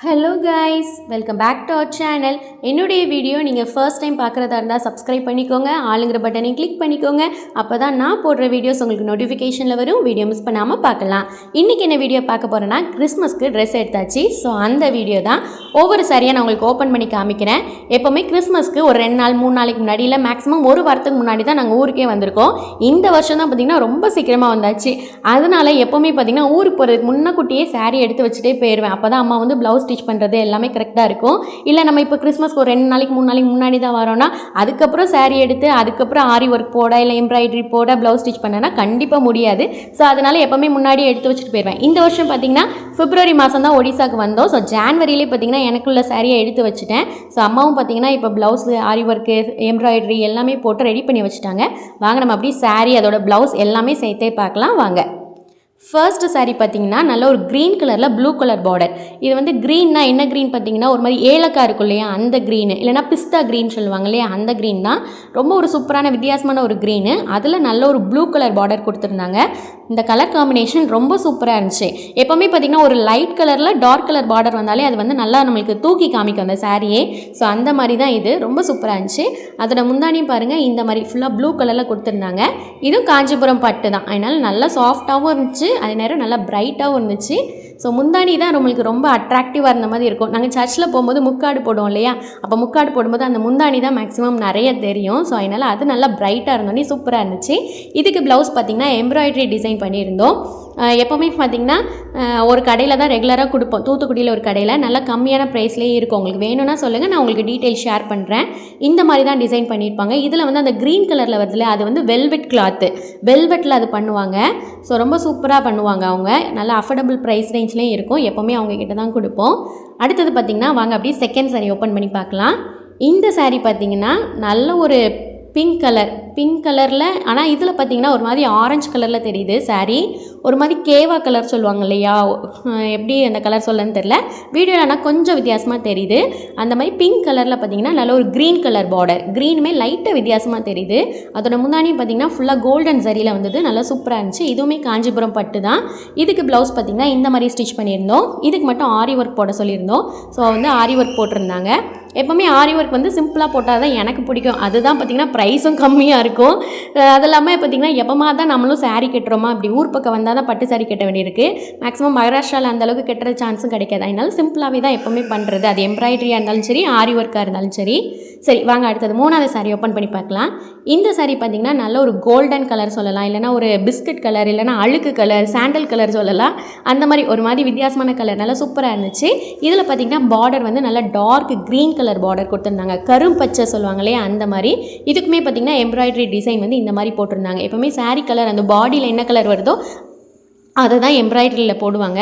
Hello guys, welcome back to our channel. என்னுடைய video நீங்கள் first time பார்க்குறதா இருந்தால் சப்ஸ்கிரைப் பண்ணிக்கோங்க, ஆளுங்கிற பட்டனையும் கிளிக் பண்ணிக்கோங்க. அப்போ தான் நான் போடுற வீடியோஸ் உங்களுக்கு நோட்டிஃபிகேஷனில் வரும். வீடியோ மிஸ் பண்ணாமல் பார்க்கலாம். இன்றைக்கி என்ன வீடியோ பார்க்க போகிறேன்னா, கிறிஸ்மஸ்க்கு ட்ரெஸ் எடுத்தாச்சு. ஸோ அந்த வீடியோ தான் ஒவ்வொரு சாரியாக நான் உங்களுக்கு ஓப்பன் பண்ணி காமிக்கிறேன். எப்போவுமே கிறிஸ்மஸ்க்கு ஒரு 2 நாள் 3 நாளைக்கு முன்னாடி இல்லை மேக்ஸிமம் ஒரு வாரத்துக்கு முன்னாடி தான் நாங்கள் ஊருக்கே வந்திருக்கோம். இந்த வருஷம் தான் பார்த்திங்கன்னா ரொம்ப சீக்கிரமாக வந்தாச்சு. அதனால் எப்போவுமே பார்த்திங்கன்னா ஊருக்கு போகிறதுக்கு முன்னக்கூட்டியே சாரீ எடுத்து வச்சுட்டே போயிடுவேன். அப்போ தான் அம்மா வந்து ப்ளவுஸ் ஸ்டிச் பண்ணுறது எல்லாமே கரெக்டாக இருக்கும். இல்லை நம்ம இப்போ கிறிஸ்மஸ்க்கு ஒரு 2 நாளைக்கு 3 நாளைக்கு முன்னாடி தான் வரோன்னா அதுக்கப்புறம் சாரீ எடுத்து அதுக்கப்புறம் ஆரி ஒர்க் போட இல்லை எம்ப்ராய்டரி போட ப்ளவுஸ் ஸ்டிச் பண்ணனா கண்டிப்பாக முடியாது. ஸோ அதனால் எப்போவுமே முன்னாடியே எடுத்து வச்சுட்டு போயிடுவேன். இந்த வருஷம் பார்த்திங்கன்னா பிப்ரவரி மாதம் தான் ஒடிசாவுக்கு வந்தோம். ஸோ ஜான்வரியிலே பார்த்திங்கன்னா எனக்குள்ள சாரியை எடுத்து வச்சுட்டேன். ஸோ அம்மாவும் பார்த்திங்கன்னா இப்போ ப்ளவுஸ் ஆரி ஒர்க்கு எம்ப்ராய்டரி எல்லாமே போட்டு ரெடி பண்ணி வச்சுட்டாங்க. வாங்க நம்ம அப்படியே சாரீ அதோட ப்ளவுஸ் எல்லாமே சேர்த்தே பார்க்கலாம் வாங்க. ஃபர்ஸ்ட் சாரீ பார்த்தீங்கன்னா நல்ல ஒரு க்ரீன் கலரில் ப்ளூ கலர் பார்டர். இது வந்து க்ரீன்னா என்ன க்ரீன் பார்த்தீங்கன்னா ஒரு மாதிரி ஏலக்காய் இருக்கும் இல்லையா அந்த க்ரீனு, இல்லைனா பிஸ்தா க்ரீன் சொல்லுவாங்க இல்லையா அந்த க்ரீன் தான். ரொம்ப ஒரு சூப்பரான வித்தியாசமான ஒரு க்ரீனு. அதில் நல்ல ஒரு ப்ளூ கலர் பார்டர் கொடுத்துருந்தாங்க. இந்த கலர் காம்பினேஷன் ரொம்ப சூப்பராக இருந்துச்சு. எப்போவுமே பார்த்திங்கன்னா ஒரு லைட் கலரில் டார்க் கலர் பார்டர் வந்தாலே அது வந்து நல்லா நம்மளுக்கு தூக்கி காமிக்கும் அந்த சாரியே. ஸோ அந்த மாதிரி தான் இது ரொம்ப சூப்பராக இருந்துச்சு. அதோட முந்தானியும் பாருங்கள் இந்த மாதிரி ஃபுல்லாக ப்ளூ கலரில் கொடுத்துருந்தாங்க. இதுவும் காஞ்சிபுரம் பட்டு தான், அதனால் நல்லா சாஃப்டாகவும் இருந்துச்சு, அது நேரம் நல்லா பிரைட்டாகவும் இருந்துச்சு. ஸோ முந்தானி தான் நம்மளுக்கு ரொம்ப அட்ராக்டிவாக இருந்த மாதிரி இருக்கும். நாங்கள் சர்ச்சில் போகும்போது முக்காடு போடுவோம் இல்லையா, அப்போ முக்காடு போடும்போது அந்த முந்தானி தான் மேக்ஸிமம் நிறைய தெரியும். ஸோ அதனால் அது நல்லா பிரைட்டாக இருந்தோன்னே சூப்பராக இருந்துச்சு. இதுக்கு ப்ளவுஸ் பார்த்திங்கன்னா எம்ப்ராய்டரி டிசைன் பண்ணியிருந்தோம். எப்போவுமே பார்த்திங்கன்னா ஒரு கடையில் தான் ரெகுலராக கொடுப்போம். தூத்துக்குடியில் ஒரு கடையில் நல்லா கம்மியான ப்ரைஸ்லேயே இருக்கும். உங்களுக்கு வேணும்னா சொல்லுங்கள், நான் உங்களுக்கு டீட்டெயில் ஷேர் பண்ணுறேன். இந்த மாதிரி தான் டிசைன் பண்ணியிருப்பாங்க. இதில் வந்து அந்த க்ரீன் கலரில் வருதுல அது வந்து வெல்வெட் கிளாத்து, வெல்வெட்டில் அது பண்ணுவாங்க. ஸோ ரொம்ப சூப்பராக பண்ணுவாங்க அவங்க. நல்லா அஃபோர்டபுள் ப்ரைஸ் ரேஞ்ச்லேயும் இருக்கும். எப்போவுமே அவங்கக்கிட்ட தான் கொடுப்போம். அடுத்தது பார்த்திங்கன்னா வாங்க அப்படியே செகண்ட் சாரீ ஓப்பன் பண்ணி பார்க்கலாம். இந்த சாரீ பார்த்திங்கன்னா நல்ல ஒரு பிங்க் கலரில், ஆனால் இதில் பார்த்திங்கன்னா ஒரு மாதிரி ஆரஞ்சு கலரில் தெரியுது சாரீ. ஒரு மாதிரி கேவா கலர் சொல்லுவாங்க இல்லையா, எப்படி அந்த கலர் சொல்லன்னு தெரில, வீடியோவில் ஆனால் கொஞ்சம் வித்தியாசமாக தெரியுது. அந்த மாதிரி பிங்க் கலரில் பார்த்திங்கன்னா நல்ல ஒரு க்ரீன் கலர் பார்டர், க்ரீனுமே லைட்டாக வித்தியாசமாக தெரியுது. அதோட முன்னாடியும் பார்த்திங்கன்னா ஃபுல்லாக கோல்டன் சரியில் வந்தது, நல்லா சூப்பராக இருந்துச்சு. இதுவுமே காஞ்சிபுரம் பட்டு தான். இதுக்கு ப்ளவுஸ் பார்த்திங்கன்னா இந்த மாதிரி ஸ்டிச் பண்ணியிருந்தோம். இதுக்கு மட்டும் ஆரி ஒர்க் போட சொல்லியிருந்தோம். ஸோ வந்து ஆரி ஒர்க் போட்டிருந்தாங்க. எப்போவுமே ஆரி ஒர்க் வந்து சிம்பிளாக போட்டால் தான் எனக்கு பிடிக்கும். அதுதான் பார்த்திங்கன்னா ப்ரைஸும் கம்மியாக இருக்கும். அது இல்லாமல் பார்த்திங்கன்னா எப்போமா தான் நம்மளும் சாரீ கட்டுறோமா, அப்படி ஊர் பக்கம் வந்தால் தான் பட்டு சாரீ கட்ட வேண்டியிருக்கு. மேக்ஸிமம் மகாராஷ்டிராவில் அந்தளவுக்கு கட்டுற சான்ஸும் கிடைக்காது. அதனால சிம்பிளாகவே தான் எப்போவுமே பண்ணுறது. அது எம்ப்ராய்டரியாக இருந்தாலும் சரி, ஆரி ஒர்க்காக இருந்தாலும் சரி. சரி வாங்க அடுத்தது 3வது சாரீ ஓப்பன் பண்ணி பார்க்கலாம். இந்த சாரீ பார்த்திங்கன்னா நல்ல ஒரு கோல்டன் கலர் சொல்லலாம், இல்லைனா ஒரு பிஸ்கட் கலர், இல்லைனா அழுக்கு கலர், சாண்டல் கலர் சொல்லலாம். அந்த மாதிரி ஒரு மாதிரி வித்தியாசமான கலர் நல்லா சூப்பராக இருந்துச்சு. இதில் பார்த்திங்கன்னா பார்டர் வந்து நல்லா டார்க் க்ரீன் கலர் பார்டர் கொடுத்துருந்தாங்க, கரும் பச்சை சொல்லுவாங்க இல்லையா அந்த மாதிரி. இதுக்குமே பார்த்திங்கன்னா எம்ப்ராய்டரி டிசைன் வந்து இந்த மாதிரி போட்டிருந்தாங்க. எப்போவுமே சாரீ கலர் அந்த பாடியில் என்ன கலர் வருதோ அதை தான் எம்ப்ராய்டரியில் போடுவாங்க.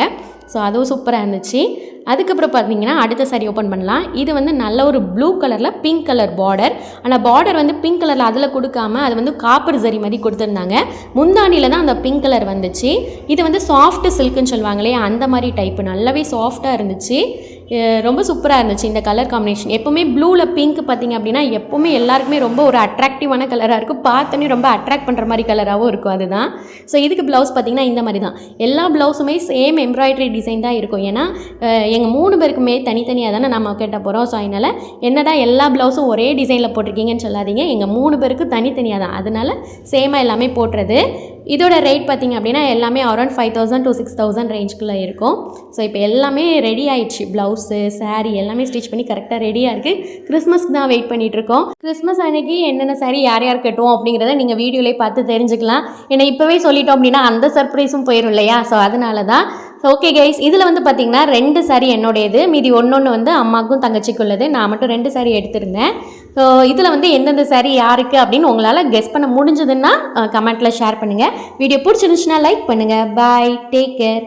ஸோ அதுவும் சூப்பராக இருந்துச்சு. அதுக்கப்புறம் பார்த்தீங்கன்னா அடுத்த சாரீ ஓப்பன் பண்ணலாம். இது வந்து நல்ல ஒரு ப்ளூ கலரில் பிங்க் கலர் பார்டர். ஆனால் பார்டர் வந்து பிங்க் கலரில் அதில் கொடுக்காம அது வந்து காப்பர் சரி மாதிரி கொடுத்துருந்தாங்க. முந்தானியில் தான் அந்த பிங்க் கலர் வந்துச்சு. இது வந்து சாஃப்ட் சில்க்குன்னு சொல்லுவாங்களே அந்த மாதிரி டைப்பு, நல்லாவே சாஃப்டாக இருந்துச்சு. ரொம்ப சூப்பராக இருந்துச்சு இந்த கலர் காம்பினேஷன். எப்போவுமே ப்ளூவில் பிங்க் பார்த்திங்க அப்படின்னா எப்போவுமே எல்லாருக்குமே ரொம்ப ஒரு அட்ராக்டிவான கலராக இருக்கும். பார்த்தோன்னே ரொம்ப அட்ராக்ட் பண்ணுற மாதிரி கலராகவும் இருக்கும். அதுதான். ஸோ இதுக்கு ப்ளவுஸ் பார்த்திங்கன்னா இந்த மாதிரி தான். எல்லா ப்ளவுஸுமே சேம் எம்ப்ராய்டரி டிசைன் தான் இருக்கும். ஏன்னா எங்கள் 3 பேருக்குமே தனித்தனியாக தானே நம்ம கேட்ட போகிறோம். ஸோ அதனால் என்னடா எல்லா ப்ளவுஸும் ஒரே டிசைனில் போட்டிருக்கீங்கன்னு சொல்லாதீங்க, எங்கள் 3 பேருக்கு தனித்தனியாக தான், அதனால் சேமாக எல்லாமே போட்டுறது. இதோட ரேட் பார்த்திங்க அப்படின்னா எல்லாமே அரௌண்ட் 5000 to 6000 ரேஞ்சுக்குள்ளே இருக்கும். ஸோ இப்போ எல்லாமே ரெடி ஆகிடுச்சு. ப்ளவுஸு சாரீ எல்லாமே ஸ்டிச் பண்ணி கரெக்டாக ரெடியாக இருக்குது. கிறிஸ்மஸ்க்கு தான் வெயிட் பண்ணிகிட்ருக்கோம். கிறிஸ்மஸ் அன்னைக்கு என்னென்ன சாரீ யார் யார் கட்டுவோம் அப்படிங்கிறத நீங்கள் வீடியோலேயே பார்த்து தெரிஞ்சுக்கலாம். ஏன்னா இப்போவே சொல்லிட்டோம் அப்படின்னா அந்த சர்ப்ரைஸும் போயிடும் இல்லையா. ஸோ அதனால தான். ஓகே கைஸ், இதில் வந்து பார்த்திங்கன்னா 2 சாரீ என்னோடையது, மீதி ஒன்று வந்து அம்மாவுக்கும் தங்கச்சிக்குள்ளது. நான் மட்டும் 2 சாரீ எடுத்திருந்தேன். ஸோ இதில் வந்து எந்தெந்த சாரீ யாருக்கு அப்படின்னு உங்களால் கெஸ் பண்ண முடிஞ்சதுன்னா கமெண்ட்டில் ஷேர் பண்ணுங்கள். வீடியோ பிடிச்சிருந்துச்சுன்னா லைக் பண்ணுங்கள். பாய், டேக் கேர்.